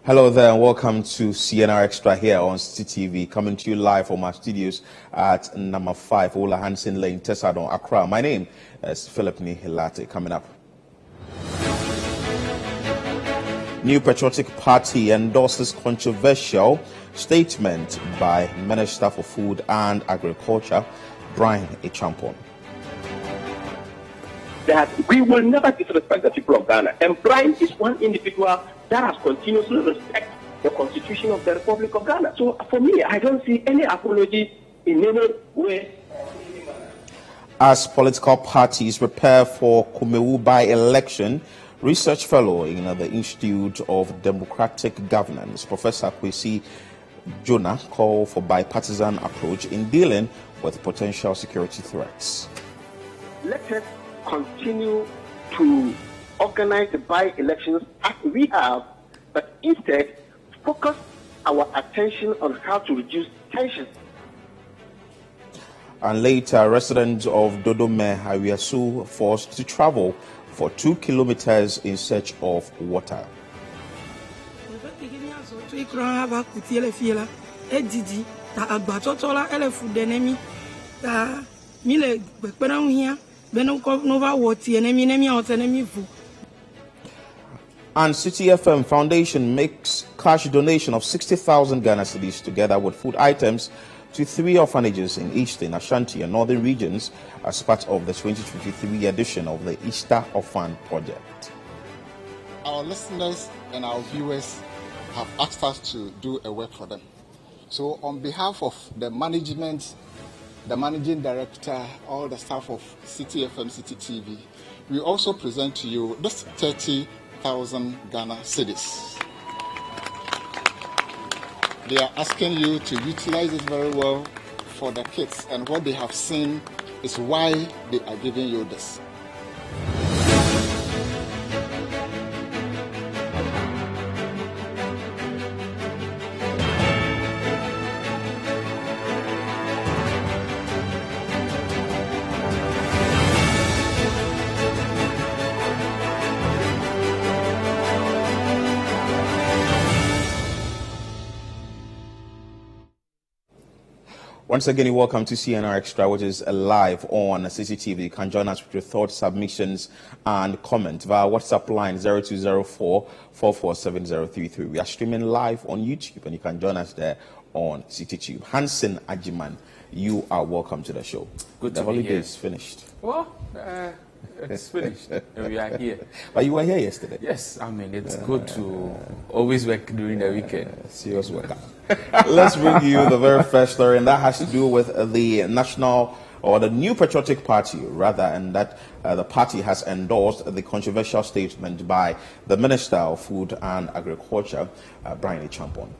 Hello there and welcome to CNR Extra here on CTV, coming to you live from our studios at number 5 Ola Hansen Lane, Tesadon, Accra. My name is Philip Nihilate. Coming up, New Patriotic Party endorses controversial statement by Minister for Food and Agriculture, Brian Achampong. That we will never disrespect the people of Ghana. And Brian is one individual that has continuously respect the Constitution of the Republic of Ghana. So for me, I don't see any apology in any way. As political parties prepare for Kumewu by-election, research fellow in the Institute of Democratic Governance, Professor Kwesi Jonah, called for bipartisan approach in dealing with potential security threats. Let us continue to organize the by-elections as we have, but instead focus our attention on how to reduce tensions. And later, residents of Dodome Hawiasu forced to travel for 2 kilometers in search of water. And City FM Foundation makes cash donation of 60,000 Ghana cedis together with food items to 3 orphanages in Eastern, Ashanti and Northern regions as part of the 2023 edition of the Easter Orphan Project. Our listeners and our viewers have asked us to do a work for them. So on behalf of the management, the managing director, all the staff of City FM, City TV, we also present to you this 30,000 Ghana cedis. They are asking you to utilize it very well for the kids, and what they have seen is why they are giving you this. Once again, welcome to CNR Extra, which is live on CCTV. You can join us with your thoughts, submissions, and comments via WhatsApp line 0204-447-033. We are streaming live on YouTube, and you can join us there on CityTube. Hansen Ajiman, you are welcome to the show. Good the to be here. The holiday is finished. Well, it's finished, and we are here. But you were here yesterday. Yes, I mean, it's good to always work during the weekend. Serious work. Let's bring you the very first story, and that has to do with the national, or the New Patriotic Party, rather, and that the party has endorsed the controversial statement by the Minister of Food and Agriculture, Brian Achampong.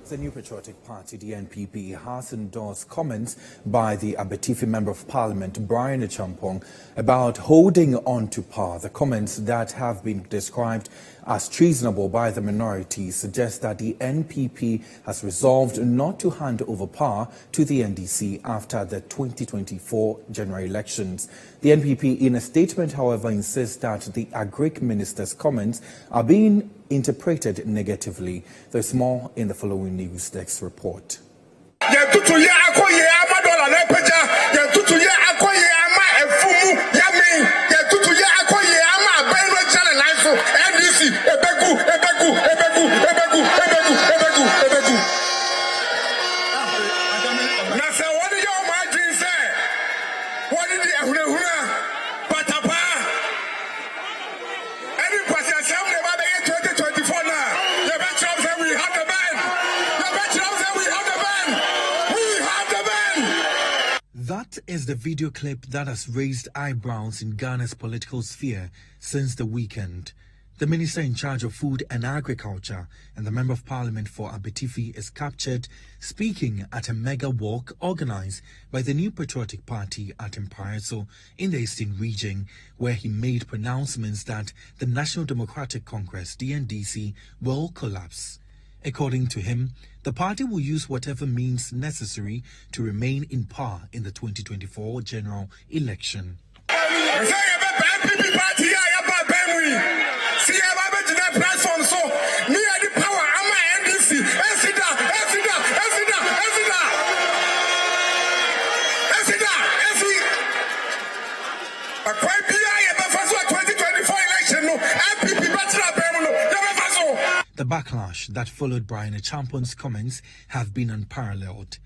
The New Patriotic Party, the NPP, has endorsed comments by the Abetifi Member of Parliament, Brian Achampong, about holding on to power. The comments that have been described as treasonable by the minority suggest that the NPP has resolved not to hand over power to the NDC after the 2024 general elections. The NPP, in a statement, however, insists that the Agric Minister's comments are being interpreted negatively. There's more in the following news desk report. That is the video clip that has raised eyebrows in Ghana's political sphere since the weekend. The minister in charge of food and agriculture and the member of parliament for Abetifi is captured speaking at a mega walk organized by the New Patriotic Party at Mpareso in the Eastern region, where he made pronouncements that the National Democratic Congress, the NDC, will collapse. According to him, the party will use whatever means necessary to remain in power in the 2024 general election. See, The backlash that followed Brian Achampon's comments have been unparalleled.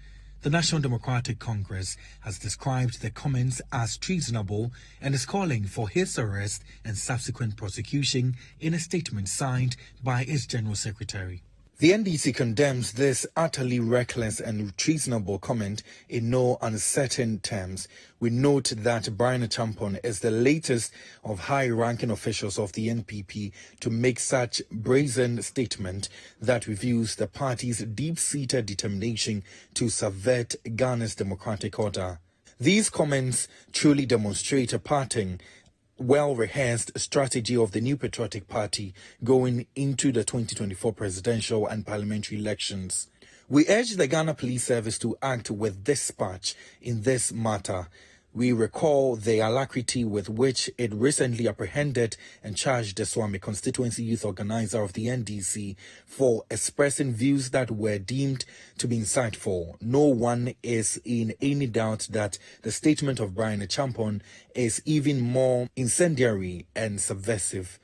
The National Democratic Congress has described the comments as treasonable and is calling for his arrest and subsequent prosecution in a statement signed by its General Secretary. The NDC condemns this utterly reckless and treasonable comment in no uncertain terms. We note that Brian Achampon is the latest of high-ranking officials of the NPP to make such brazen statement that reveals the party's deep-seated determination to subvert Ghana's democratic order. These comments truly demonstrate a parting, well-rehearsed strategy of the New Patriotic Party going into the 2024 presidential and parliamentary elections. We urge the Ghana Police Service to act with dispatch in this matter. We recall the alacrity with which it recently apprehended and charged the Swami constituency youth organizer of the NDC for expressing views that were deemed to be insightful. No one is in any doubt that the statement of Brian Achampon is even more incendiary and subversive.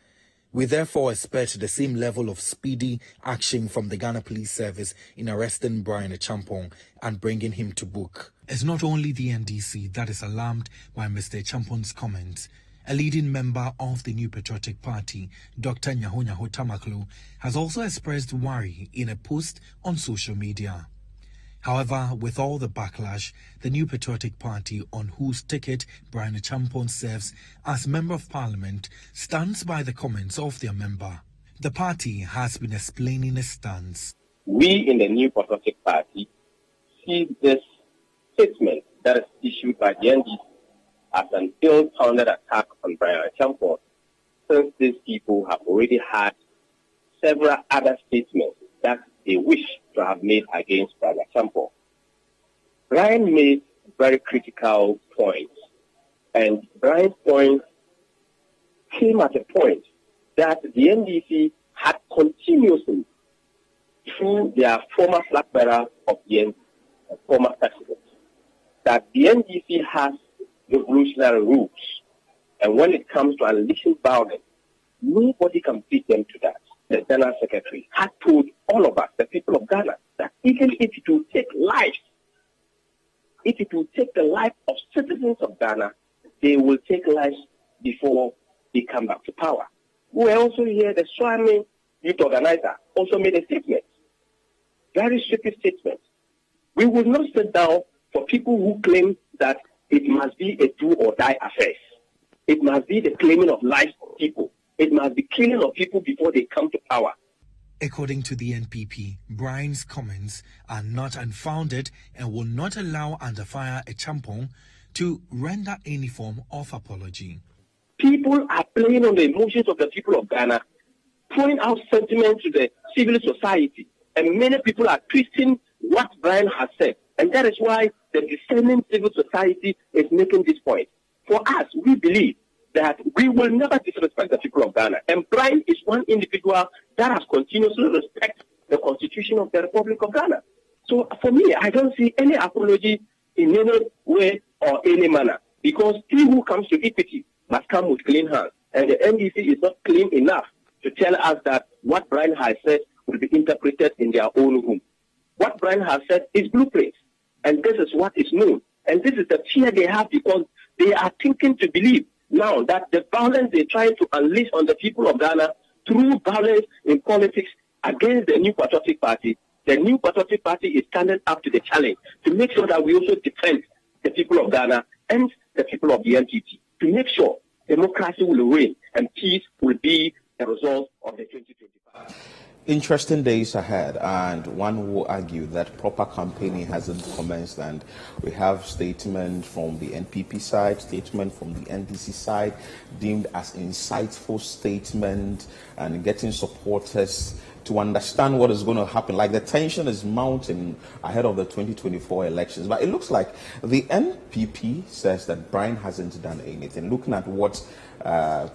We therefore expect the same level of speedy action from the Ghana Police Service in arresting Brian Achampon and bringing him to book. It's not only the NDC that is alarmed by Mr. Achampon's comments. A leading member of the New Patriotic Party, Dr. Nyaho Tamaklo, has also expressed worry in a post on social media. However, with all the backlash, the New Patriotic Party, on whose ticket Brian Achampon serves as Member of Parliament, stands by the comments of their member. The party has been explaining its stance. We in the New Patriotic Party see this statement that is issued by the NDC as an ill-founded attack on Brian Achampon, since these people have already had several other statements that they wish to have made against Brian Achampon. Brian made very critical points, and Brian's point came at a point that the NDC had continuously, through their former flag bearer of the NDC, former president, that the NDC has revolutionary rules, and when it comes to unleashing violence, nobody can beat them to that. The General Secretary had told all of us, the people of Ghana, that even if it will take lives, if it will take the life of citizens of Ghana, they will take lives before they come back to power. We were also here, the Swami youth organizer also made a statement, very stupid statement. We will not sit down for people who claim that it must be a do or die affair. It must be the claiming of lives of people. It must be killing of people before they come to power. According to the NPP, Brian's comments are not unfounded and will not allow under fire Achampon to render any form of apology. People are playing on the emotions of the people of Ghana, throwing out sentiments to the civil society, and many people are twisting what Brian has said. And that is why the discerning civil society is making this point. For us, we believe that we will never disrespect the people of Ghana. And Brian is one individual that has continuously respected the Constitution of the Republic of Ghana. So for me, I don't see any apology in any way or any manner, because he who comes to equity must come with clean hands. And the NDC is not clean enough to tell us that what Brian has said will be interpreted in their own room. What Brian has said is blueprint, and this is what is known. And this is the fear they have, because they are thinking to believe now that the violence they're trying to unleash on the people of Ghana through violence in politics against the New Patriotic Party, the New Patriotic Party is standing up to the challenge to make sure that we also defend the people of Ghana and the people of the NPP, to make sure democracy will reign and peace will be the result of the 2025. Interesting days ahead, and one will argue that proper campaigning hasn't commenced, and we have statement from the NPP side, statement from the NDC side, deemed as insightful statement, and getting supporters to understand what is going to happen. Like, the tension is mounting ahead of the 2024 elections, but it looks like the NPP says that Brian hasn't done anything. Looking at what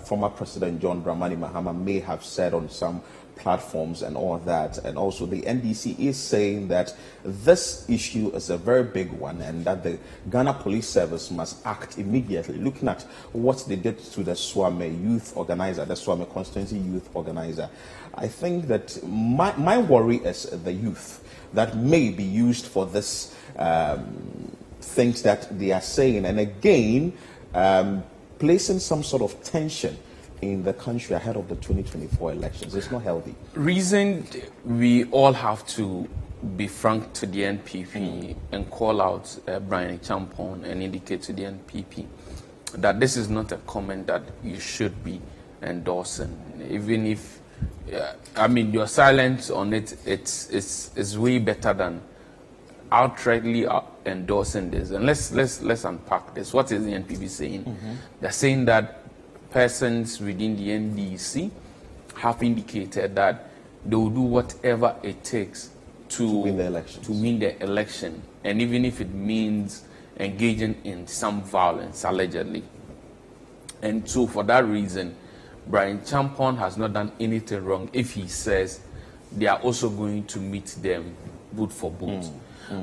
former President John Dramani Mahama may have said on some platforms and all that. And also the NDC is saying that this issue is a very big one and that the Ghana Police Service must act immediately, looking at what they did to the Swame youth organizer, the Swame constituency youth organizer. I think that my worry is the youth that may be used for this things that they are saying. And again, placing some sort of tension in the country ahead of the 2024 elections. It's not healthy. Reason we all have to be frank to the NPP and call out Brian Champon and indicate to the NPP that this is not a comment that you should be endorsing. Even if, I mean, your silence on it, it's way better than outrightly endorsing this. And let's unpack this. What is the NPP saying? They're saying that persons within the NDC have indicated that they will do whatever it takes to win the election. And even if it means engaging in some violence, allegedly. And so for that reason, Brian Champon has not done anything wrong if he says they are also going to meet them boot for boot.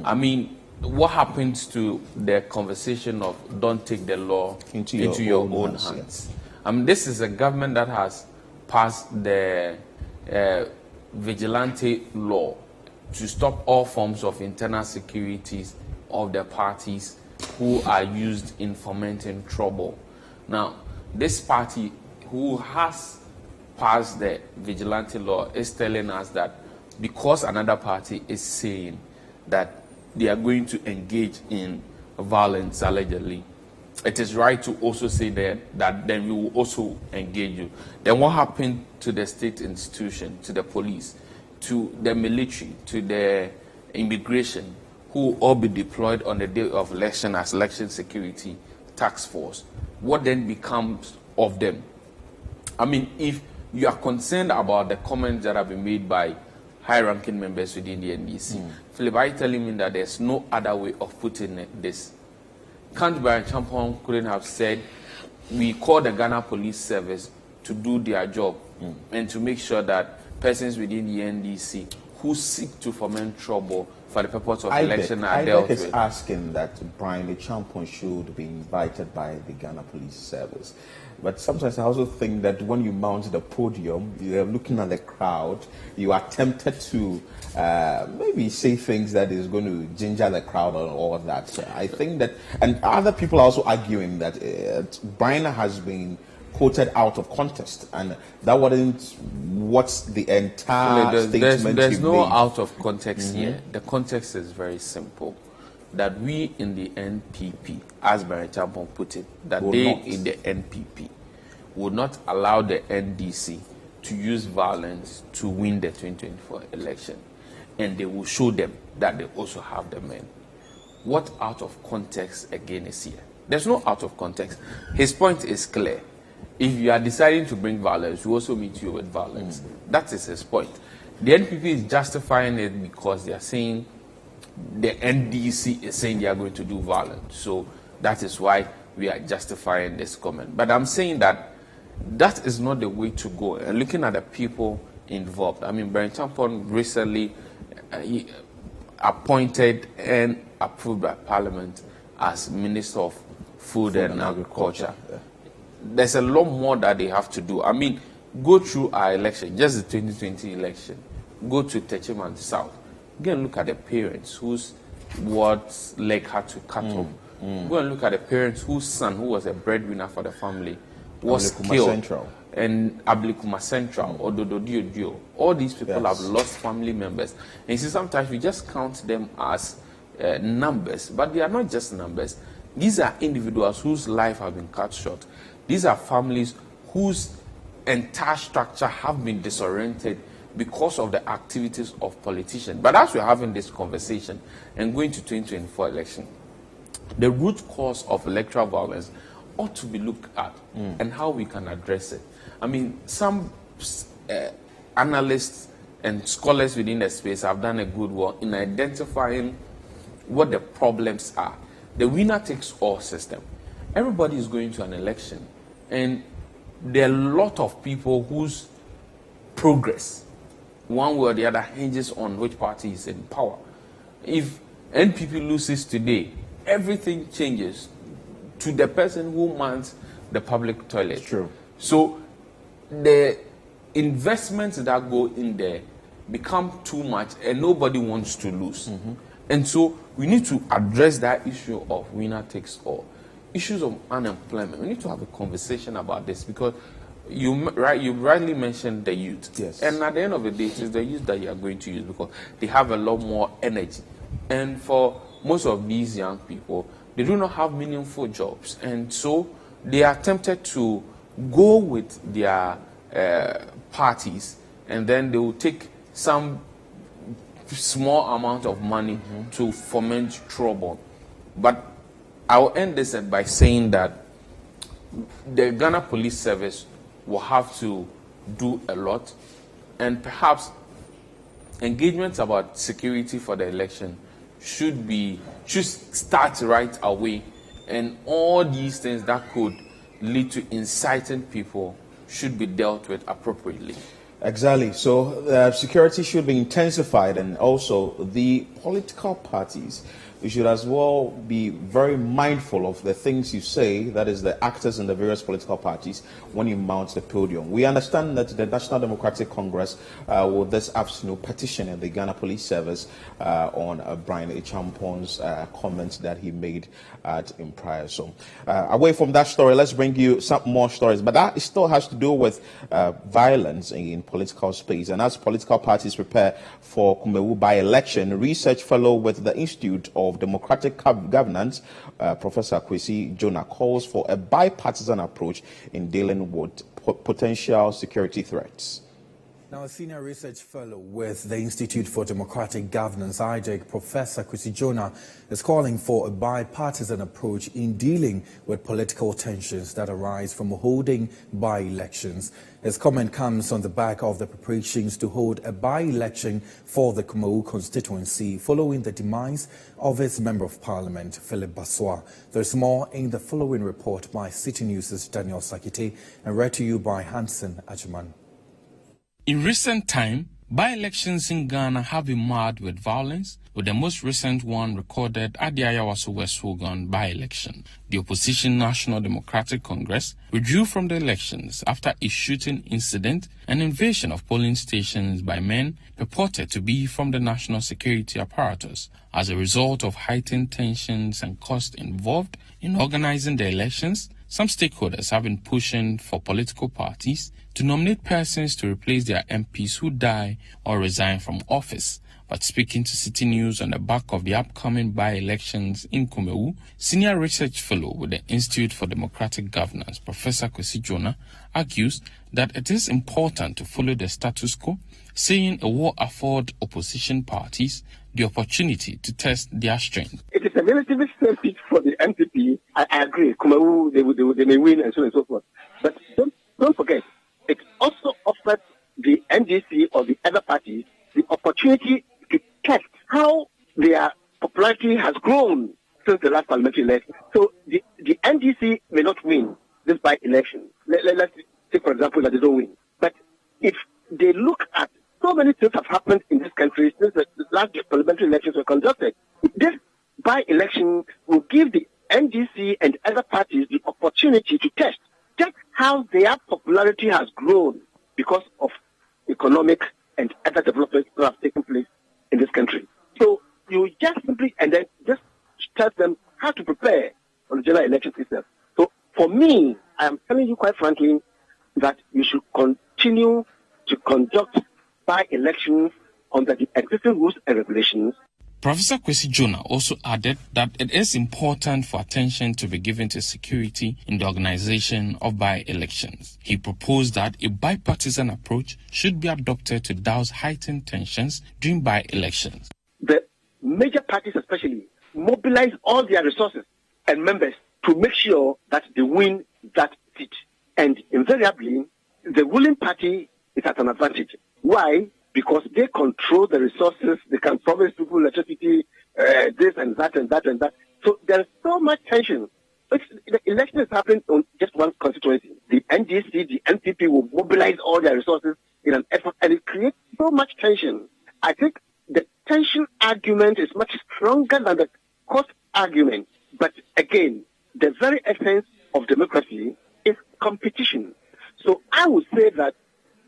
I mean, what happens to the conversation of don't take the law into your own hands? I mean, this is a government that has passed the vigilante law to stop all forms of internal securities of the parties who are used in fomenting trouble. Now, this party who has passed the vigilante law is telling us that because another party is saying that they are going to engage in violence, allegedly, it is right to also say that then we will also engage you. Then what happened to the state institution, to the police, to the military, to the immigration, who will all be deployed on the day of election as election security task force? What then becomes of them? I mean, if you are concerned about the comments that have been made by high-ranking members within the NDC, Philip, are you telling me that there's no other way of putting this? Can't Brian Champon couldn't have said, we call the Ghana Police Service to do their job and to make sure that persons within the NDC who seek to foment trouble for the purpose of election are dealt with? is asking that Brian Champon should be invited by the Ghana Police Service. But sometimes I also think that when you mount the podium, you're looking at the crowd, you are tempted to maybe say things that is going to ginger the crowd and all that. So I think that, and other people are also arguing that Brian has been quoted out of context, and that wasn't what's the entire statement. There's no out of context here. The context is very simple. That we in the NPP, as Brian Champon put it, that in the NPP would not allow the NDC to use violence to win the 2024 election. And they will show them that they also have the men. What out of context again is here? There's no out of context. His point is clear. If you are deciding to bring violence, we also meet you with violence. That is his point. The NPP is justifying it because they are saying the NDC is saying they are going to do violence. So that is why we are justifying this comment. But I'm saying that that is not the way to go. And looking at the people involved, I mean, Brian Champon recently he appointed and approved by Parliament as Minister of Food and Agriculture. There's a lot more that they have to do. I mean, go through our election, just the 2020 election. Go to Techiman South. Go and look at the parents whose ward's leg had to cut off. Go and look at the parents whose son, who was a breadwinner for the family, was killed. Central. And Ablikuma Central, or Dododio. All these people have lost family members. And you see, sometimes we just count them as numbers, but they are not just numbers. These are individuals whose life have been cut short. These are families whose entire structure have been disoriented because of the activities of politicians. But as we're having this conversation and going to 2024 election, the root cause of electoral violence ought to be looked at and how we can address it. I mean, some analysts and scholars within the space have done a good work in identifying what the problems are. The winner takes all system. Everybody is going to an election, and there are a lot of people whose progress one way or the other hinges on which party is in power. If NPP loses today, everything changes to the person who mans the public toilet. True. So the investments that go in there become too much and nobody wants to lose. And so we need to address that issue of winner takes all. Issues of unemployment. We need to have a conversation about this because you rightly mentioned the youth. Yes. And at the end of the day, it is the youth that you are going to use because they have a lot more energy. And for most of these young people, they do not have meaningful jobs. And so they are tempted to go with their parties, and then they will take some small amount of money to foment trouble. But I'll end this by saying that the Ghana Police Service will have to do a lot, and perhaps engagements about security for the election should start right away, and all these things that could lead to inciting people should be dealt with appropriately. Exactly. So security should be intensified, and also the political parties, you should as well be very mindful of the things you say, that is the actors in the various political parties, when you mount the podium. We understand that the National Democratic Congress will this afternoon petition the Ghana Police Service on Brian Echampon's comments that he made in prior. So away from that story, let's bring you some more stories, but that still has to do with violence in political space. And as political parties prepare for Kumewu by-election, research fellow with the Institute of Democratic Governance, Professor Kwesi Jonah, calls for a bipartisan approach in dealing with potential security threats. Now, a senior research fellow with the Institute for Democratic Governance, IJEG, Professor Kwesi Jonah, is calling for a bipartisan approach in dealing with political tensions that arise from holding by-elections. His comment comes on the back of the preparations to hold a by-election for the Kumewu constituency following the demise of its Member of Parliament, Philip Baswa. There's more in the following report by City News' Daniel Sakite and read to you by Hansen Ajuman. In recent time, by-elections in Ghana have been marred with violence, with the most recent one recorded at the Ayawaso West Wuogon by-election. The opposition National Democratic Congress withdrew from the elections after a shooting incident and invasion of polling stations by men purported to be from the national security apparatus. As a result of heightened tensions and costs involved in organizing the elections, some stakeholders have been pushing for political parties to nominate persons to replace their MPs who die or resign from office. But speaking to City News on the back of the upcoming by-elections in Kumewu, senior research fellow with the Institute for Democratic Governance, Professor Kwesi Jonah, argues that it is important to follow the status quo, saying it will afford opposition parties the opportunity to test their strength. It is a relatively safe pitch for the NPP. I agree. Kumewu, they may win and so on and so forth. But don't forget, it also offers the NDC or the other parties the opportunity to test how their popularity has grown since the last parliamentary election. So the NDC may not win this by-election. Let's take, for example, that they don't win. But if they look at so many things have happened in this country since the last parliamentary elections were conducted, this by-election will give the NDC and other parties the opportunity to test just how their popularity has grown because of economic and other developments that have taken place in this country. So you just simply, and then just tell them how to prepare for the general election itself. So for me, I am telling you quite frankly that you should continue to conduct by-elections under the existing rules and regulations. Professor Kwesi Jonah also added that it is important for attention to be given to security in the organization of by-elections. He proposed that a bipartisan approach should be adopted to douse heightened tensions during by-elections. The major parties especially mobilize all their resources and members to make sure that they win that seat. And invariably, the ruling party is at an advantage. Why? Because they control the resources, they can promise people electricity, this and that and that and that. So there's so much tension. The election is happening on just one constituency. The NDC, the NPP will mobilize all their resources in an effort, and it creates so much tension. I think the tension argument is much stronger than the cost argument. But again, the very essence of democracy is competition. So I would say that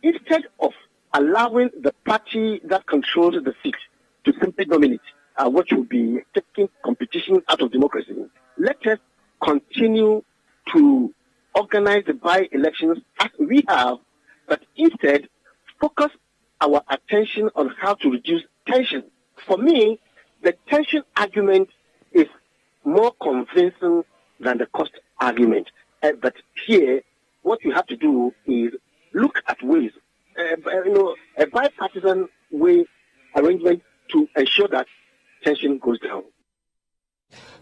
instead of allowing the party that controls the seat to simply dominate, which will be taking competition out of democracy, let us continue to organize the by-elections as we have, but instead focus our attention on how to reduce tension. For me, the tension argument is more convincing than the cost argument. But here, what you have to do is look at ways, a bipartisan way arrangement to ensure that tension goes down.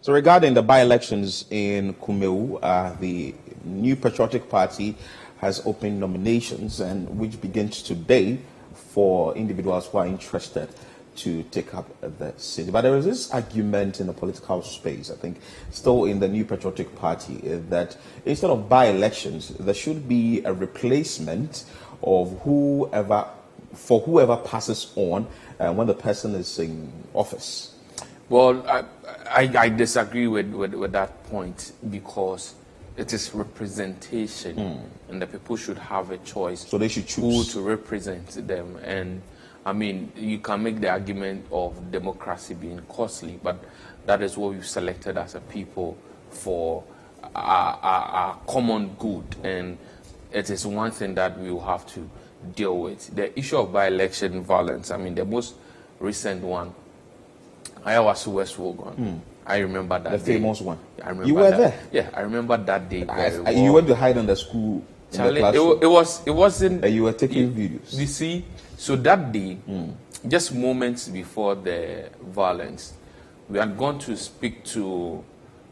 So regarding the by-elections in Kumewu, the New Patriotic Party has opened nominations, and which begins today for individuals who are interested to take up the seat. But there is this argument in the political space, I think, still in the New Patriotic Party, that instead of by-elections, there should be a replacement of whoever passes on when the person is in office. Well, I disagree with that point, because it is representation, and the people should have a choice. So they should choose who to represent them. And I mean, you can make the argument of democracy being costly, but that is what we've selected as a people for our common good, and it is one thing that we will have to deal with. The issue of by-election violence, I mean, the most recent one, Ayawaso West Wogan. I remember that the day. famous one. I remember you were that. there? Yeah, I remember that day. You went to hide in the school, Charlie, in the classroom. it wasn't. And you were taking videos. You see, so that day, just moments before the violence, we had gone to speak to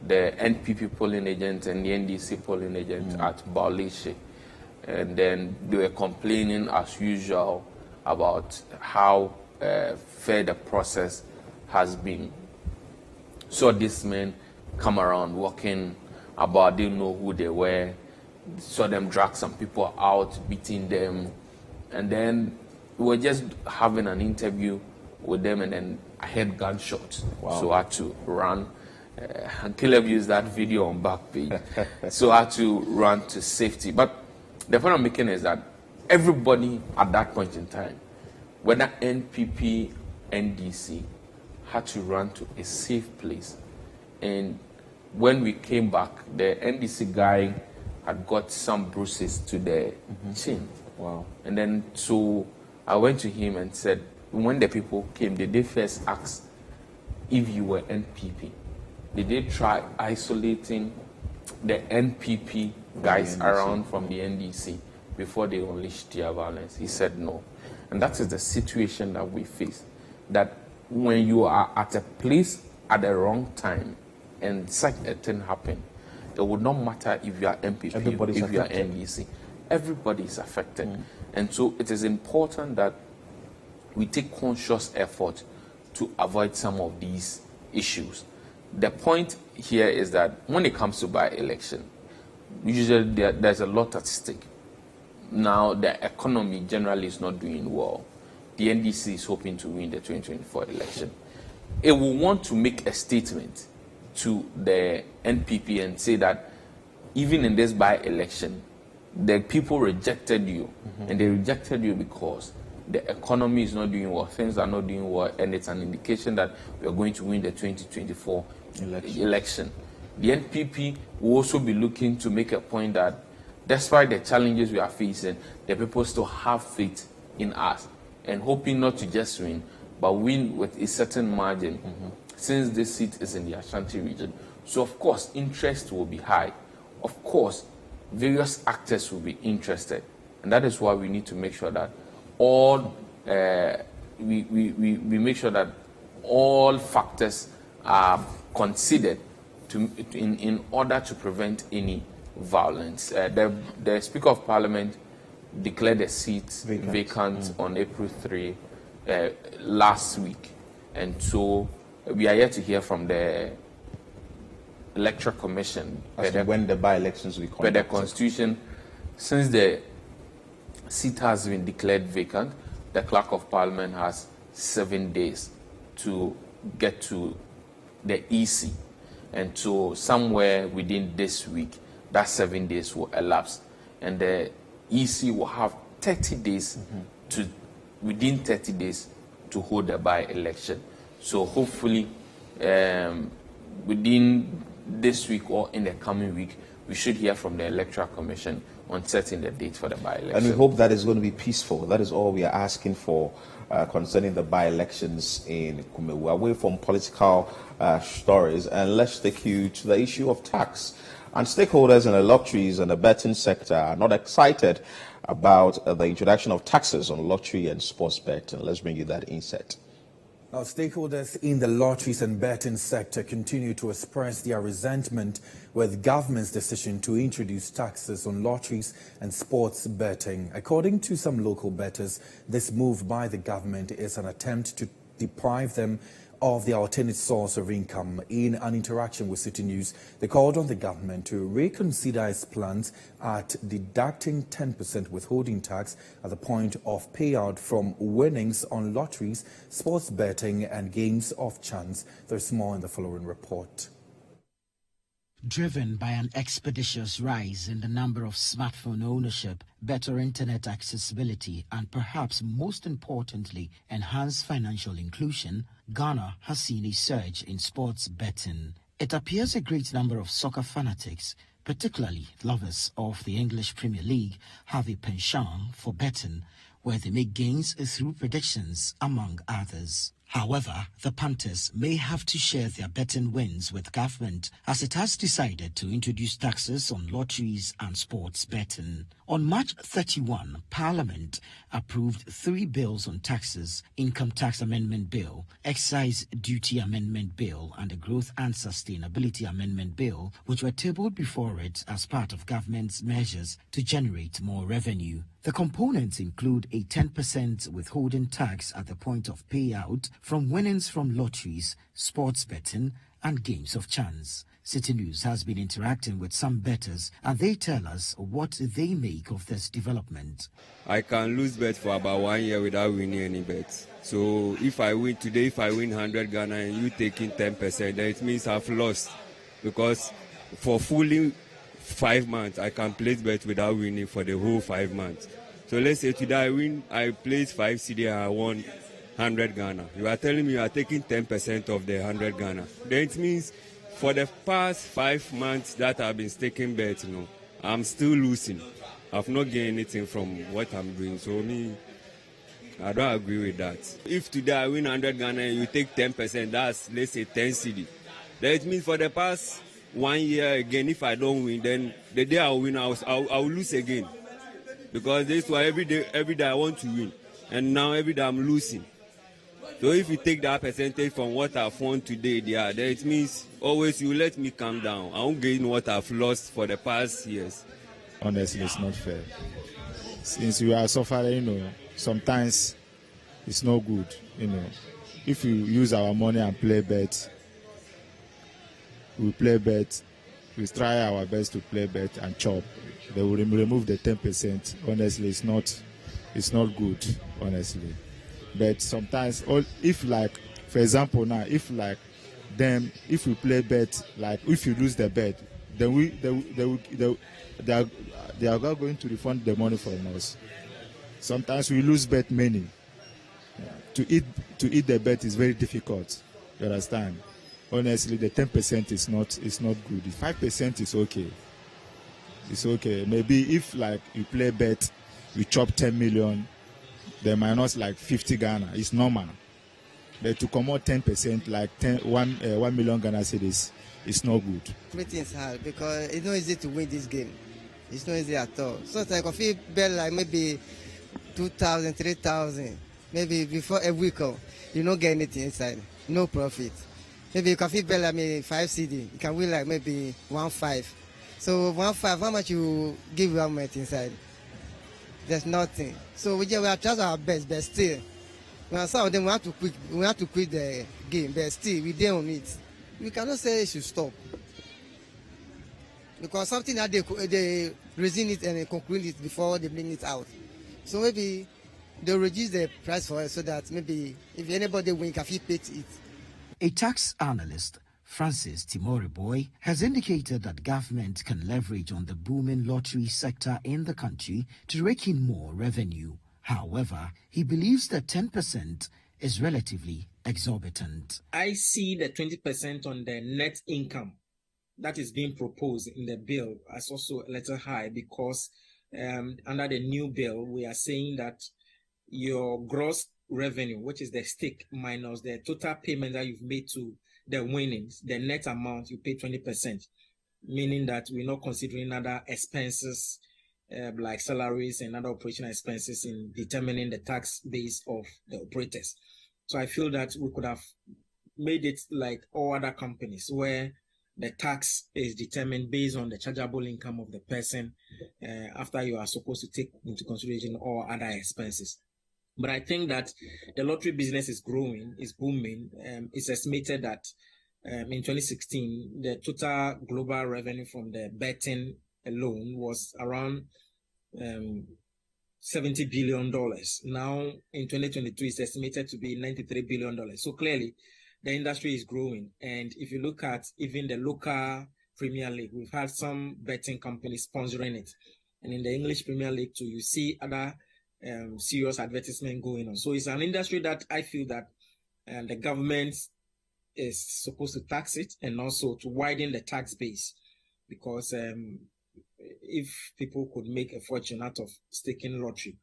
the NPP polling agent and the NDC polling agent at Baulishe. And then they were complaining as usual about how fair the process has been. So these men come around walking about, didn't know who they were, saw them drag some people out, beating them, and then we were just having an interview with them, and then I heard gunshots. Wow. So I had to run. And Caleb used that video on Backpage. So I had to run to safety. But the point I'm making is that everybody at that point in time, whether NPP, NDC, had to run to a safe place. And when we came back, the NDC guy had got some bruises to the chin. Wow. And then so I went to him and said, when the people came, did they first ask if you were NPP? Did they try isolating the NPP guys around from the NDC before they unleashed their violence? He said no. And that is the situation that we face. That when you are at a place at the wrong time and such a thing happen, it would not matter if you are NPP, if you are NDC. Everybody is affected. And so it is important that we take conscious effort to avoid some of these issues. The point here is that when it comes to by-election, usually there's a lot at stake. Now, the economy generally is not doing well. The NDC is hoping to win the 2024 election. It will want to make a statement to the NPP and say that even in this by-election, the people rejected you, and they rejected you because the economy is not doing well, things are not doing well, and it's an indication that we are going to win the 2024 election. The NPP will also be looking to make a point that despite the challenges we are facing, the people still have faith in us and hoping not to just win, but win with a certain margin, since this seat is in the Ashanti region. So, of course, interest will be high. Of course, various actors will be interested. And that is why we need to make sure that all we make sure that all factors are considered in order to prevent any violence. The Speaker of Parliament declared the seats vacant on April 3 last week. And so we are yet to hear from the Electoral Commission when the by-elections will come. But the Constitution, since the seat has been declared vacant, the Clerk of Parliament has 7 days to get to the EC. And so somewhere within this week, that 7 days will elapse. And the EC will have 30 days within 30 days to hold a by-election. So hopefully within this week or in the coming week, we should hear from the Electoral Commission on setting the date for the by-election. And we hope that is going to be peaceful. That is all we are asking for concerning the by-elections in Kumewu. Away from political stories, and let's take you to the issue of tax. And stakeholders in the lotteries and the betting sector are not excited about the introduction of taxes on lottery and sports betting. Let's bring you that insight. Now, stakeholders in the lotteries and betting sector continue to express their resentment with government's decision to introduce taxes on lotteries and sports betting. According to some local bettors, this move by the government is an attempt to deprive them of their alternate source of income. In an interaction with City News, they called on the government to reconsider its plans at deducting 10% withholding tax at the point of payout from winnings on lotteries, sports betting and games of chance. There's more in the following report. Driven by an expeditious rise in the number of smartphone ownership, better internet accessibility, and perhaps most importantly, enhanced financial inclusion, Ghana has seen a surge in sports betting. It appears a great number of soccer fanatics, particularly lovers of the English Premier League, have a penchant for betting, where they make gains through predictions, among others. However, the Panthers may have to share their betting wins with government as it has decided to introduce taxes on lotteries and sports betting. On March 31, Parliament approved 3 bills on taxes: Income Tax Amendment Bill, Excise Duty Amendment Bill, and the Growth and Sustainability Amendment Bill, which were tabled before it as part of government's measures to generate more revenue. The components include a 10% withholding tax at the point of payout from winnings from lotteries, sports betting, and games of chance. City News has been interacting with some bettors, and they tell us what they make of this development. I can lose bet for about 1 year without winning any bets. So if I win today, if I win 100 Ghana and you taking 10%, then it means I've lost. Because for fully 5 months, I can place bet without winning for the whole 5 months. So let's say today I placed 5 CD and I won 100 Ghana. You are telling me you are taking 10% of the 100 Ghana. Then it means for the past 5 months that I've been staking bets, I'm still losing. I've not gained anything from what I'm doing. So I don't agree with that. If today I win 100 Ghana and you take 10%, that's, let's say, 10 CD. Then it means for the past 1 year again, if I don't win, then the day I win, I'll lose again. Because this is why every day I want to win. And now every day I'm losing. So if you take that percentage from what I've won today, then it means always you let me calm down. I won't gain what I've lost for the past years. Honestly, it's not fair. Since we are suffering, sometimes it's not good, If you use our money and play bet, we play bet, we try our best to play bet and chop. They will remove the 10%. Honestly, it's not good, honestly. But sometimes, if for example now, if we play bet, if you lose the bet, then they are going to refund the money from us. Sometimes we lose bet money. To eat the bet is very difficult. You understand? Honestly, the 10% is not good. The 5% is okay. It's okay. Maybe if you play bet, you chop 10 million, they minus 50 Ghana. It's normal. But to come out 10%, 1 million Ghana cedis, it's not good. Everything's hard because it's not easy to win this game. It's not easy at all. So I can feel bet maybe 2,000, 3,000, maybe before a week, you don't get anything inside. No profit. Maybe you can feel bet 5 CD. You can win maybe 1.5. So 1.5, how much you give government inside? There's nothing. So we are trying our best, but still, some of them we have to quit the game, but still we there on it. We cannot say it should stop because something that they reason it and conclude it before they bring it out. So maybe they'll reduce the price for us so that maybe if anybody win, can pay it. A tax analyst, Francis Timoriboy, has indicated that government can leverage on the booming lottery sector in the country to rake in more revenue. However, he believes that 10% is relatively exorbitant. I see the 20% on the net income that is being proposed in the bill as also a little high because under the new bill, we are saying that your gross revenue, which is the stake minus the total payment that you've made to the winnings, the net amount, you pay 20%, meaning that we're not considering other expenses like salaries and other operational expenses in determining the tax base of the operators. So I feel that we could have made it like all other companies where the tax is determined based on the chargeable income of the person after you are supposed to take into consideration all other expenses. But I think that the lottery business is growing, is booming. It's estimated that in 2016, the total global revenue from the betting alone was around $70 billion. Now, in 2022, it's estimated to be $93 billion. So clearly, the industry is growing. And if you look at even the local Premier League, we've had some betting companies sponsoring it. And in the English Premier League too, you see other serious advertisement going on. So it's an industry that I feel that the government is supposed to tax it and also to widen the tax base. Because if people could make a fortune out of staking lottery,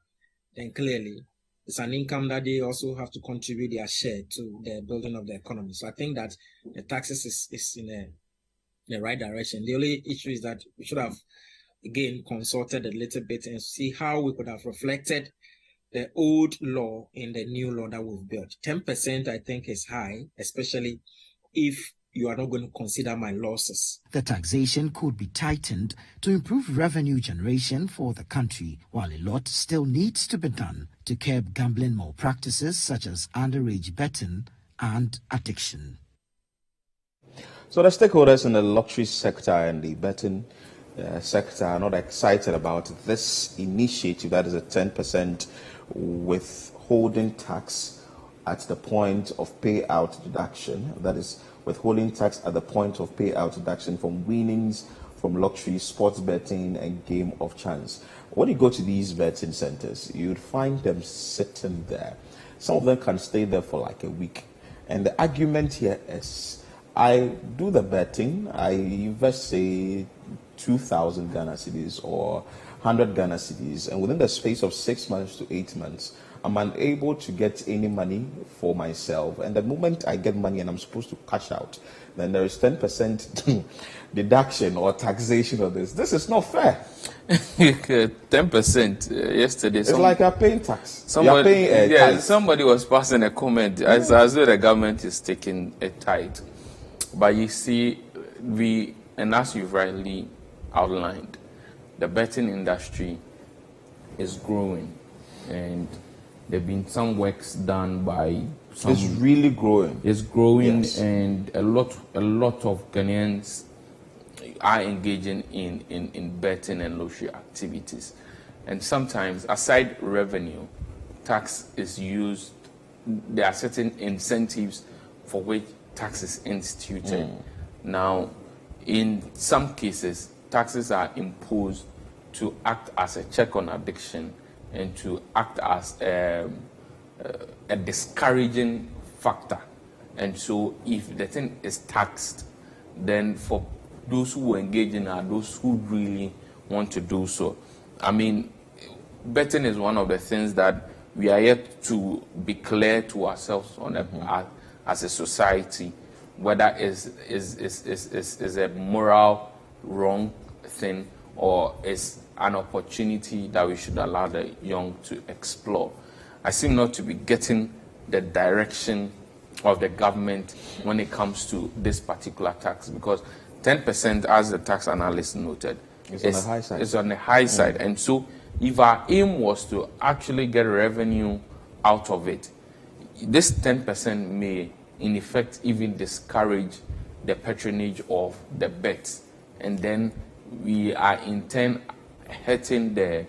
then clearly it's an income that they also have to contribute their share to the building of the economy. So I think that the taxes is in the right direction. The only issue is that we should have, again, consulted a little bit and see how we could have reflected the old law in the new law that we've built. 10% I think is high, especially if you are not going to consider my losses. The taxation could be tightened to improve revenue generation for the country, while a lot still needs to be done to curb gambling malpractices such as underage betting and addiction. So the stakeholders in the lottery sector and the betting sector are not excited about this initiative, that is a 10% withholding tax at the point of payout deduction, that is withholding tax at the point of payout deduction from winnings from lottery, sports betting, and game of chance. When you go to these betting centers, you'd find them sitting there. Some of them can stay there for like a week. And the argument here is, I do the betting, I invest, say, 2,000 Ghana cedis or 100 Ghana cedis, and within the space of 6 months to 8 months, I'm unable to get any money for myself. And the moment I get money and I'm supposed to cash out, then there is 10% deduction or taxation of this. This is not fair. 10% yesterday. It's like you're paying tax. Somebody was passing a comment as though the government is taking a tithe. But you see, and as you've rightly outlined, the betting industry is growing, and there have been some works done by some. It's really growing. It's growing, yes. And a lot of Ghanaians are engaging in betting and lottery activities. And sometimes, aside revenue, tax is used. There are certain incentives for which tax is instituted. Now, in some cases, taxes are imposed to act as a check on addiction and to act as a discouraging factor. And so if the thing is taxed, then for those who engage in are those who really want to do so. I mean, betting is one of the things that we are yet to be clear to ourselves on as a society, whether is a moral wrong thing or is an opportunity that we should allow the young to explore. I seem not to be getting the direction of the government when it comes to this particular tax, because 10%, as the tax analyst noted, it's on the high side. It's on the high side. And so if our aim was to actually get revenue out of it, this 10% may in effect even discourage the patronage of the bets, and then we are in turn hurting the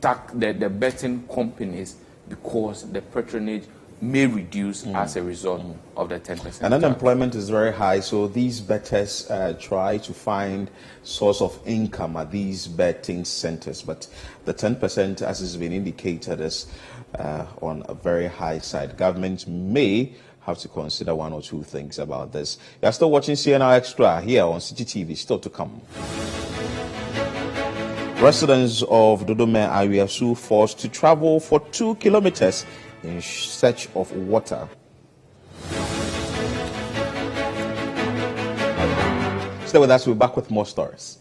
the betting companies because the patronage may reduce as a result of the 10%. And unemployment is very high, so these bettors try to find source of income at these betting centers. But the 10%, as has been indicated, is on a very high side. Government may have to consider one or two things about this. You are still watching CNR Extra here on CTTV, still to come. Residents of Dodome Ariasu forced to travel for 2 kilometers in search of water. Stay with us, we'll be back with more stories.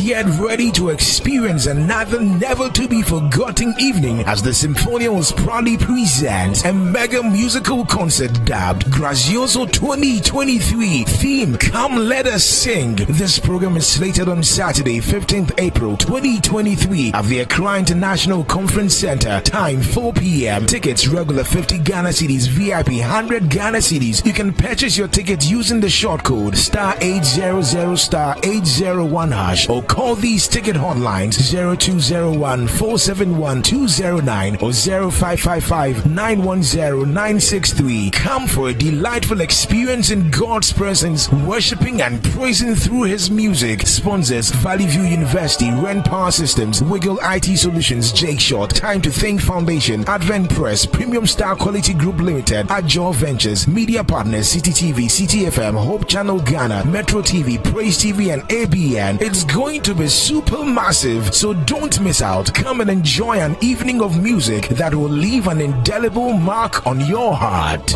Get ready to experience another never-to-be-forgotten evening as the Symphonials proudly presents a mega musical concert dubbed Grazioso 2023. Theme, Come Let Us Sing. This program is slated on Saturday, 15th April 2023 at the Accra International Conference Center. Time 4 p.m. Tickets regular 50 Ghana cedis, VIP 100 Ghana cedis. You can purchase your tickets using the short code *800*801# or call these ticket hotlines 0201-471-209 or 0555-910-963. Come for a delightful experience in God's presence, worshiping and praising through His music. Sponsors: Valley View University, Ren Power Systems, Wiggle IT Solutions, Jake Short, Time to Think Foundation, Advent Press, Premium Star Quality Group Limited, Agile Ventures, Media Partners, CTTV, CTFM, Hope Channel Ghana, Metro TV, Praise TV, and ABN. It's going to be super massive, so don't miss out. Come and enjoy an evening of music that will leave an indelible mark on your heart.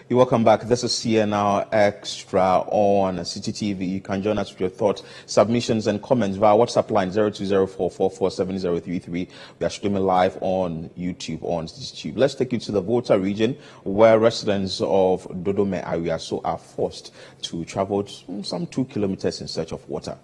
You're welcome back. This is CNR Extra on CTTV. You can join us with your thoughts, submissions, and comments via WhatsApp line 0204447033. We are streaming live on YouTube on CTTV. Let's take you to the Volta region, where residents of Dodome Ariasu are forced to travel some 2 kilometers in search of water.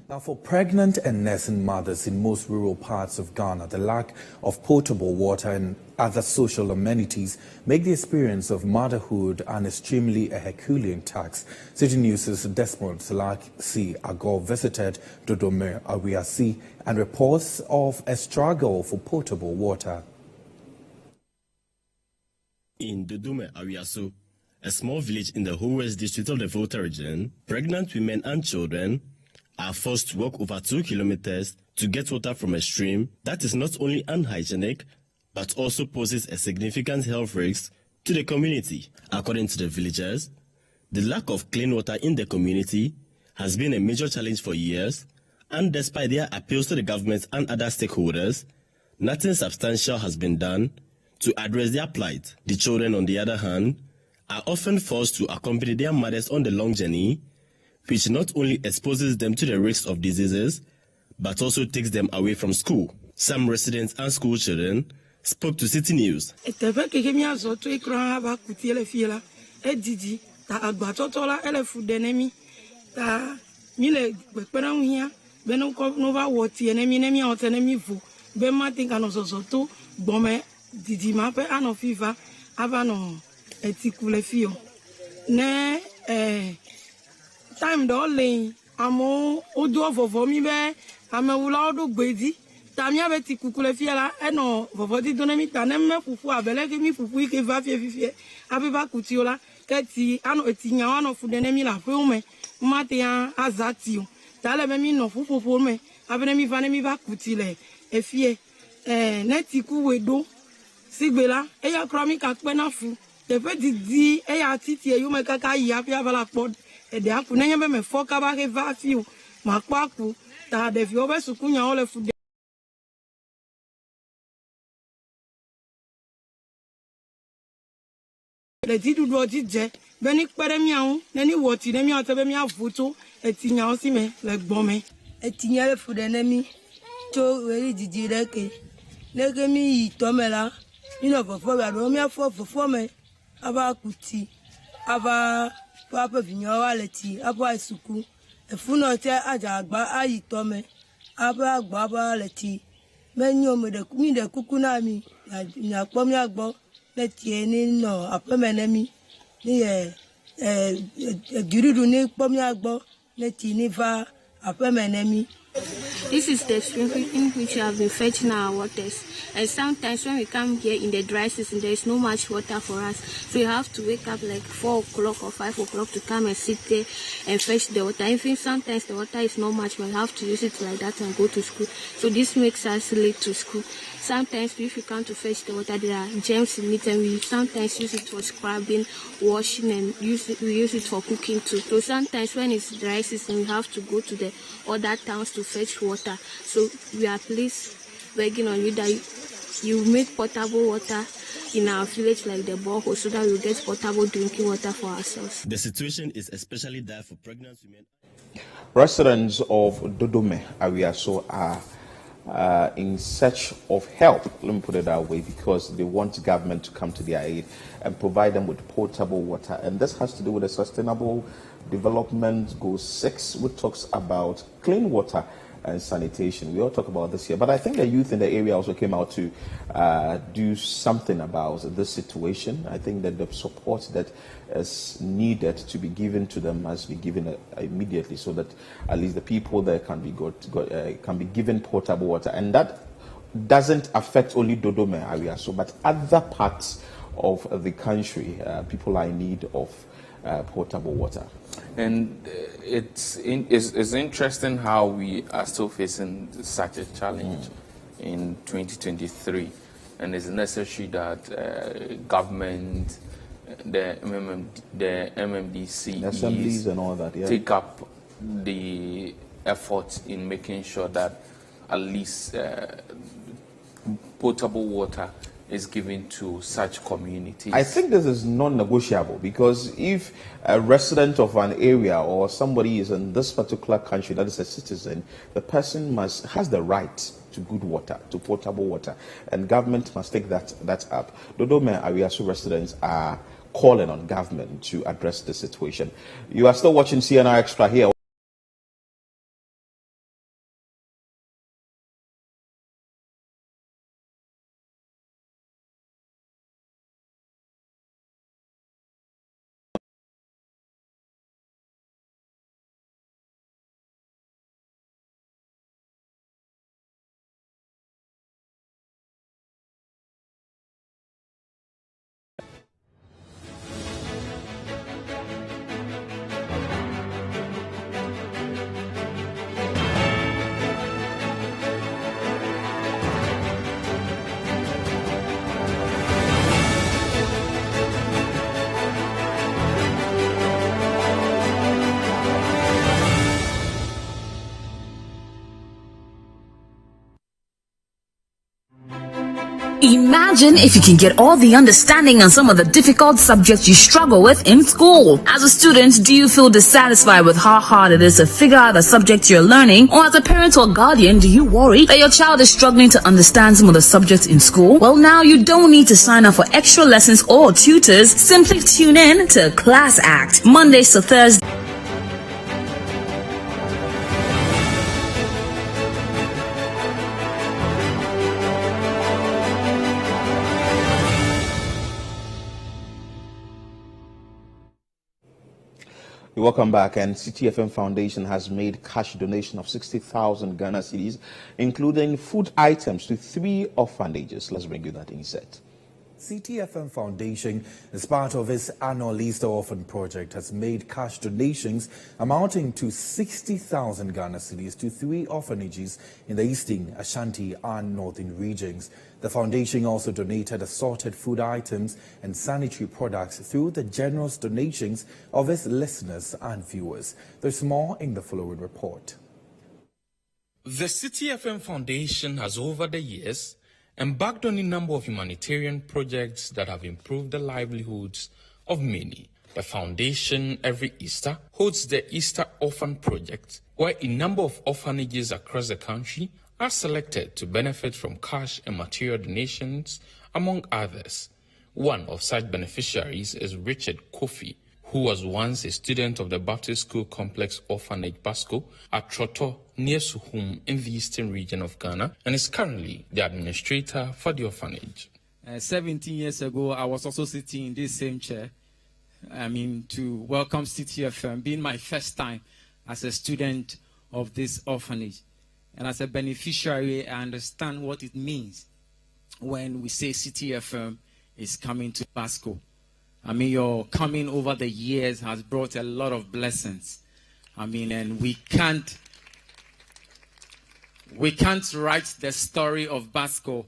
Now, for pregnant and nursing mothers in most rural parts of Ghana, the lack of potable water and other social amenities make the experience of motherhood an extremely Herculean task. City News' Desmond Salaki Agor visited Dodome Ariasu and reports of a struggle for potable water. In Dodome Ariasu, a small village in the Whole West district of the Volta region, pregnant women and children are forced to walk over 2 kilometers to get water from a stream that is not only unhygienic, but also poses a significant health risk to the community. According to the villagers, the lack of clean water in the community has been a major challenge for years, and despite their appeals to the government and other stakeholders, nothing substantial has been done to address their plight. The children, on the other hand, are often forced to accompany their mothers on the long journey, which not only exposes them to the risks of diseases, but also takes them away from school. Some residents and school children spoke to City News. Time darling, amo odo vovomi be amewula odo gbedi tamia be ti kukule fiela eno vovodi donemi tanem fufu abele ke mi fufu ike va fie abeba kutiola keti ano etinya wano fudenemi la peume mate ya azatio tale be mi no fufu me abenemi vanemi va kutile efie neti ku wedo sigbela eya kromi ka pe na fu The petit e ya titi e you make kaka ya pia vala pod e de aku nenya be me foka ba ke va fiu makwaku ta de fi obe sukunya ole fu le ti du do ti je be ni pere mi awun ne ni wo ti ne mi ate be mi afuto e ti nya o si me le gbon me e ti nya le fu de ne mi to we didi reke ne ke mi to me la ni no fofo ba do mi afofo me aba kuti aba papa vinyo wale ti aba isuku efuno te aja agba ayi to me aba agba aba le ti menyo me de mi de kuku na mi na po mi agbo le ti ni no apemene mi ni girudu ni po mi agbo le ti ni va apemene mi. This is the stream in which we have been fetching our waters. And sometimes when we come here in the dry season, there is no much water for us. So you have to wake up like 4 o'clock or 5 o'clock to come and sit there and fetch the water. Even sometimes the water is not much, we have to use it like that and go to school. So this makes us late to school. Sometimes if you come to fetch the water, there are germs in it, and we sometimes use it for scrubbing, washing, and we use it for cooking too. So sometimes when it's dry season, we have to go to the other towns to fetch water. So we are please begging on you that you make potable water in our village like the borehole, so that we get potable drinking water for ourselves. The situation is especially dire for pregnant women. Residents of Dodome area are in search of help, let me put it that way, because they want government to come to their aid and provide them with potable water. And this has to do with the Sustainable Development Goal 6, which talks about clean water and sanitation. We all talk about this here, but I think the youth in the area also came out to do something about this situation. I think that the support that is needed to be given to them must be given immediately, so that at least the people there can be given potable water, and that doesn't affect only Dodome area, but other parts of the country, people are in need of potable water. And it's interesting how we are still facing such a challenge in 2023, and it's necessary that government, the MMDC, assemblies and all that, take up the effort in making sure that at least potable water is given to such communities. I think this is non-negotiable, because if a resident of an area or somebody is in this particular country that is a citizen, the person has the right to good water, to potable water, and government must take that up. Dodome Ariasu residents are calling on government to address the situation. You are still watching CNR Extra here. Imagine if you can get all the understanding on some of the difficult subjects you struggle with in school. As a student, do you feel dissatisfied with how hard it is to figure out the subject you're learning? Or as a parent or guardian, do you worry that your child is struggling to understand some of the subjects in school? Well, now you don't need to sign up for extra lessons or tutors. Simply tune in to Class Act, Mondays to Thursdays. Welcome back. And CTFM Foundation has made cash donation of 60,000 Ghana cedis, including food items, to 3 orphanages. Let's bring you that insight. CTFM Foundation, as part of its annual Easter Orphan Project, has made cash donations amounting to 60,000 Ghana cedis to 3 orphanages in the Eastern, Ashanti and Northern regions. The foundation also donated assorted food items and sanitary products through the generous donations of its listeners and viewers. There's more in the following report. The CTFM Foundation has over the years embarked on a number of humanitarian projects that have improved the livelihoods of many. The foundation every Easter holds the Easter Orphan Project, where a number of orphanages across the country are selected to benefit from cash and material donations, among others. One of such beneficiaries is Richard Kofi, who was once a student of the Baptist School Complex Orphanage Basco at Troto, near Suhum in the eastern region of Ghana, and is currently the administrator for the orphanage. 17 years ago, I was also sitting in this same chair, to welcome CTFM, being my first time as a student of this orphanage. And as a beneficiary, I understand what it means when we say CTFM is coming to Basco. Your coming over the years has brought a lot of blessings. And we can't write the story of Basco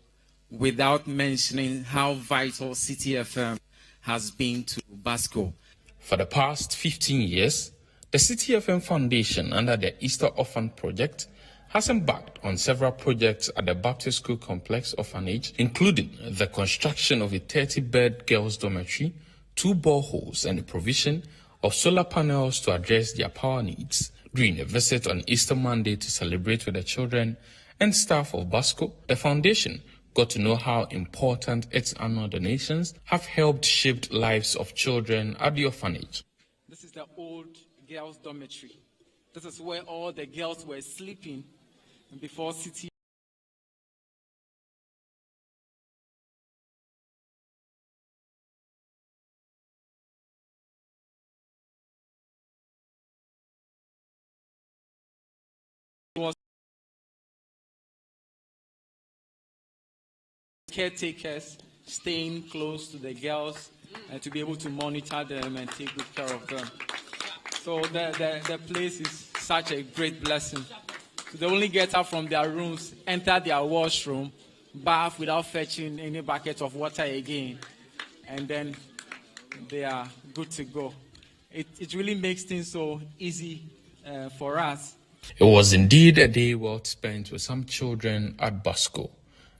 without mentioning how vital CTFM has been to Basco. For the past 15 years, the CTFM Foundation, under the Easter Orphan Project, has embarked on several projects at the Baptist School Complex Orphanage, including the construction of a 30-bed girls' dormitory, 2 boreholes, and the provision of solar panels to address their power needs. During a visit on Easter Monday to celebrate with the children and staff of Basco, the foundation got to know how important its annual donations have helped shape lives of children at the orphanage. This is the old girls' dormitory. This is where all the girls were sleeping before city. Caretakers staying close to the girls and to be able to monitor them and take good care of them. So the place is such a great blessing. So they only get up from their rooms, enter their washroom, bath without fetching any bucket of water again, and then they are good to go. It really makes things so easy for us. It was indeed a day well spent with some children at Basco.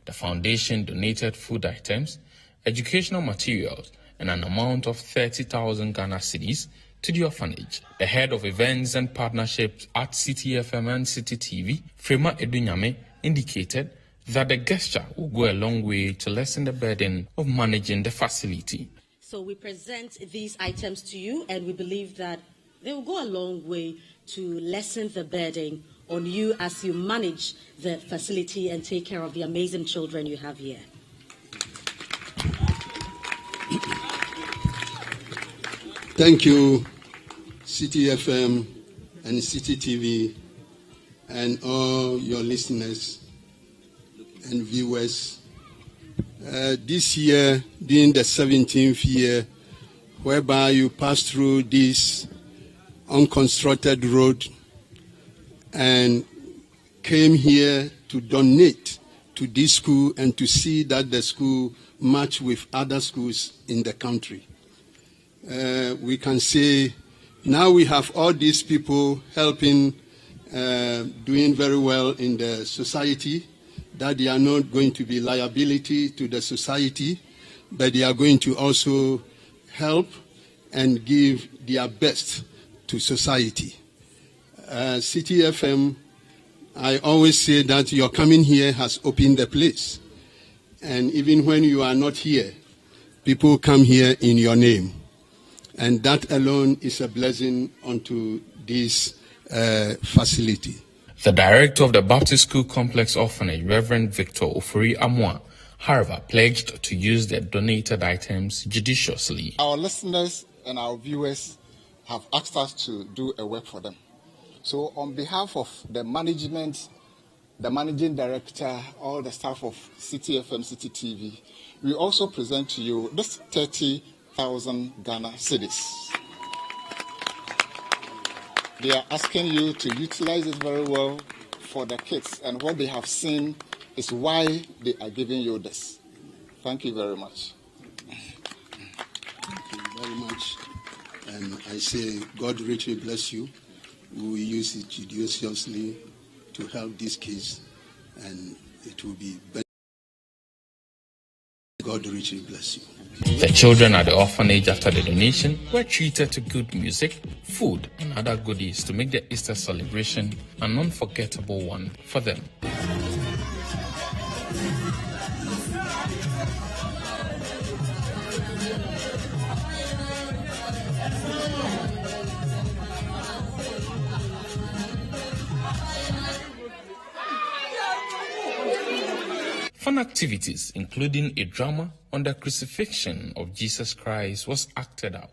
The foundation donated food items, educational materials, and an amount of 30,000 Ghana cedis to the orphanage. The head of events and partnerships at CTFM and City TV, Frema Edunyame, indicated that the gesture will go a long way to lessen the burden of managing the facility. So we present these items to you, and we believe that they will go a long way to lessen the burden on you as you manage the facility and take care of the amazing children you have here. Thank you, CTFM and City TV, and all your listeners and viewers. This year, being the 17th year, whereby you pass through this unconstructed road and came here to donate to this school and to see that the school match with other schools in the country. We can say now we have all these people helping, doing very well in the society, that they are not going to be liability to the society, but they are going to also help and give their best to society. CTFM, I always say that your coming here has opened the place. And even when you are not here, people come here in your name. And that alone is a blessing unto this facility. The director of the Baptist School Complex Orphanage, Reverend Victor Ofori Amwa, however, pledged to use the donated items judiciously. Our listeners and our viewers have asked us to do a work for them. So on behalf of the management the managing director, all the staff of City FM, City TV, we also present to you this 30,000 Ghana cedis. They are asking you to utilize it very well for the kids, and what they have seen is why they are giving you this. Thank you very much. Thank you very much. And I say, God richly bless you. We will use it judiciously to help these kids, and it will be better. God richly bless you. The children at the orphanage after the donation were treated to good music, food, and other goodies to make the Easter celebration an unforgettable one for them. Fun activities, including a drama on the crucifixion of Jesus Christ, was acted out.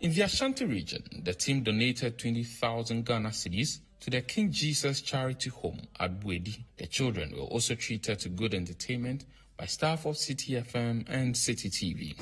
In the Ashanti region, the team donated 20,000 Ghana cedis to the King Jesus Charity Home at Bwedi. The children were also treated to good entertainment by staff of City FM and City TV.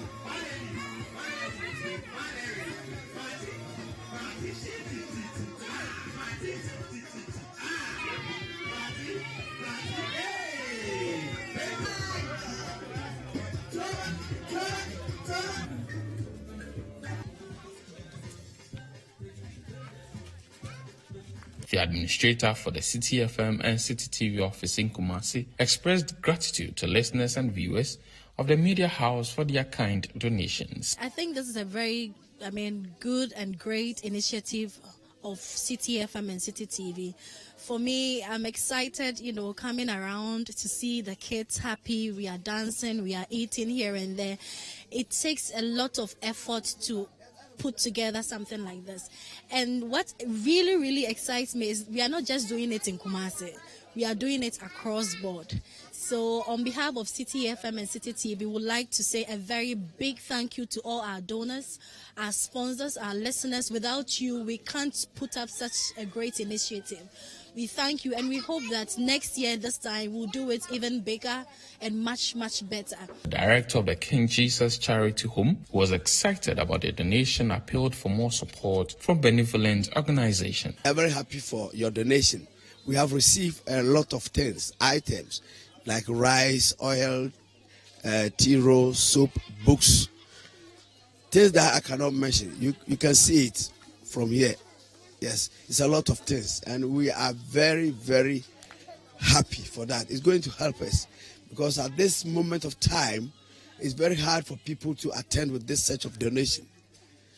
The administrator for the City FM and City TV office in Kumasi expressed gratitude to listeners and viewers of the media house for their kind donations. I think this is a very, good and great initiative of City FM and City TV. For me, I'm excited, coming around to see the kids happy. We are dancing, we are eating here and there. It takes a lot of effort to put together something like this. And what really, really excites me is we are not just doing it in Kumasi. We are doing it across board. So on behalf of City FM and City TV, we would like to say a very big thank you to all our donors, our sponsors, our listeners. Without you, we can't put up such a great initiative. We thank you, and we hope that next year, this time, we'll do it even bigger and much, much better. The director of the King Jesus Charity Home was excited about the donation, appealed for more support from benevolent organizations. I'm very happy for your donation. We have received a lot of things, items like rice, oil, tea roll, soap, books, things that I cannot mention. You can see it from here. Yes, it's a lot of things, and we are very, very happy for that. It's going to help us because at this moment of time, it's very hard for people to attend with this such of donation.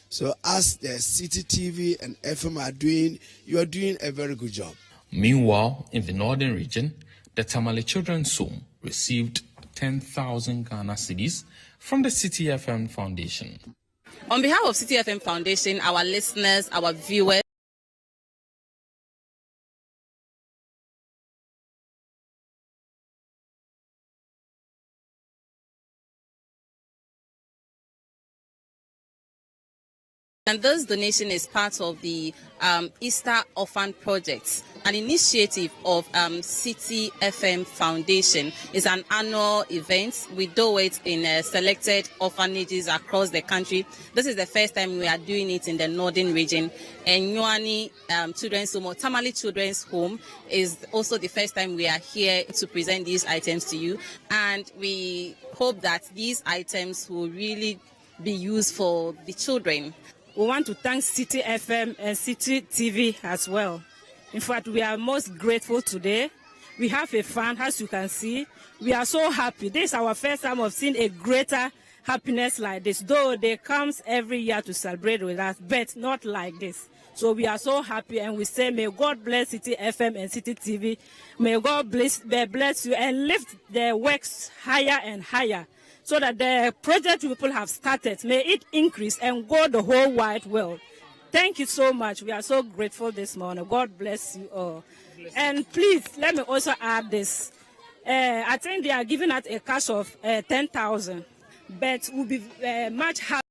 So as the City TV and FM are doing, you are doing a very good job. Meanwhile, in the northern region, the Tamale Children's Home received 10,000 Ghana cedis from the City FM Foundation. On behalf of City FM Foundation, our listeners, our viewers, and this donation is part of the Easter Orphan Project, an initiative of City FM Foundation. It's an annual event. We do it in selected orphanages across the country. This is the first time we are doing it in the northern region. And Nyuani Children's Home, or Tamale Children's Home, is also the first time we are here to present these items to you. And we hope that these items will really be used for the children. We want to thank City FM and City TV as well. In fact, we are most grateful today. We have a fun, as you can see. We are so happy. This is our first time of seeing a greater happiness like this, though they come every year to celebrate with us, but not like this. So we are so happy, and we say, may God bless City FM and City TV. May God bless you and lift their works higher and higher, so that the project people have started, may it increase and go the whole wide world. Thank you so much. We are so grateful this morning. God bless you all. And please, let me also add this. I think they are giving us a cash of 10,000, but will be much higher.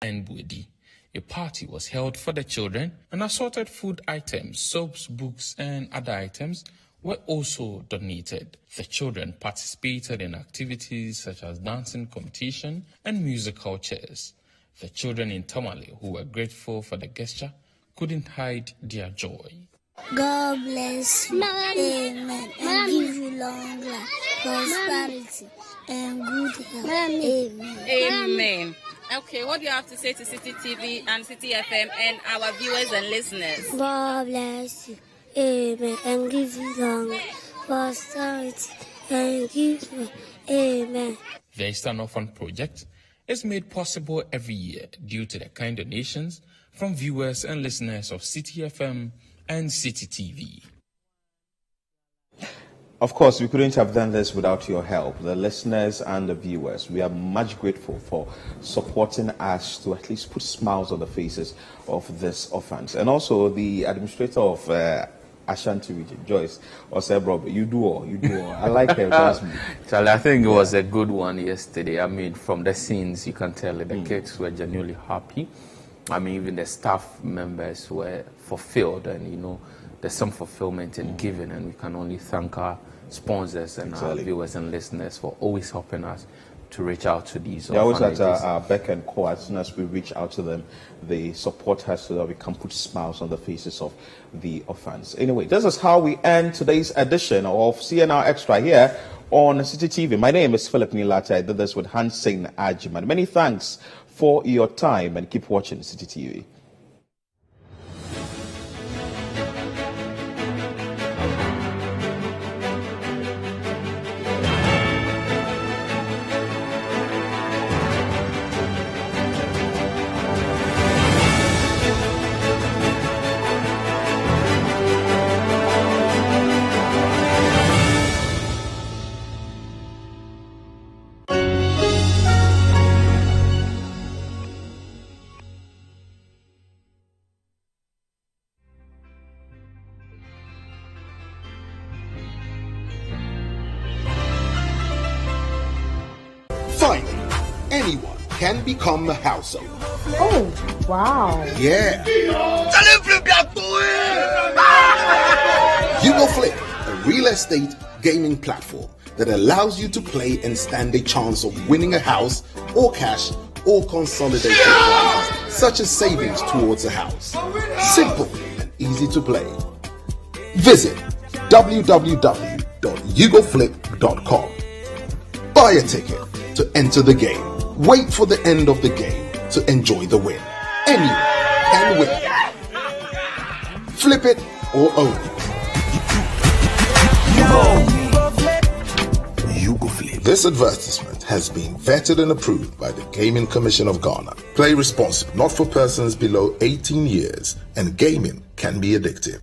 And Budi. A party was held for the children, and assorted food items, soaps, books, and other items were also donated. The children participated in activities such as dancing competition and musical chairs. The children in Tamale, who were grateful for the gesture, couldn't hide their joy. God bless you, amen, and give you long life, prosperity, and good health, amen. Amen. Okay, what do you have to say to City TV and City FM and our viewers and listeners? God bless you, amen, and give you long life, prosperity, and give you, amen. The Eastern Orphan Project is made possible every year due to the kind donations from viewers and listeners of City FM and City TV. Of course, we couldn't have done this without your help, the listeners and the viewers. We are much grateful for supporting us to at least put smiles on the faces of these orphans. And also the administrator of Ashanti region, Joyce, or said, Rob, you do all. I like her. Charlie, I think it was a good one yesterday. I mean, from the scenes, you can tell that the kids were genuinely happy. I mean, even the staff members were fulfilled, and, you know, there's some fulfillment in giving, and we can only thank our sponsors and our viewers and listeners for always helping us to reach out to these. They're always at our beck and call. As soon as we reach out to them, they support us so that we can put smiles on the faces of the orphans. Anyway, this is how we end today's edition of CNR Extra here on City TV. My name is Philip Nilata. I did this with Hansen Ajiman. Many thanks for your time, and keep watching City TV. Finally, anyone can become a house owner. Oh, wow. Yeah. You Go Flip, a real estate gaming platform that allows you to play and stand a chance of winning a house or cash or consolidated prizes, such as savings towards a house. Simple and easy to play. Visit www.yougoflip.com. Buy a ticket to enter the game. Wait for the end of the game to enjoy the win. Anyone can win. Flip it or own it. You Go Flip. This advertisement has been vetted and approved by the Gaming Commission of Ghana. Play responsibly, not for persons below 18 years, and gaming can be addictive.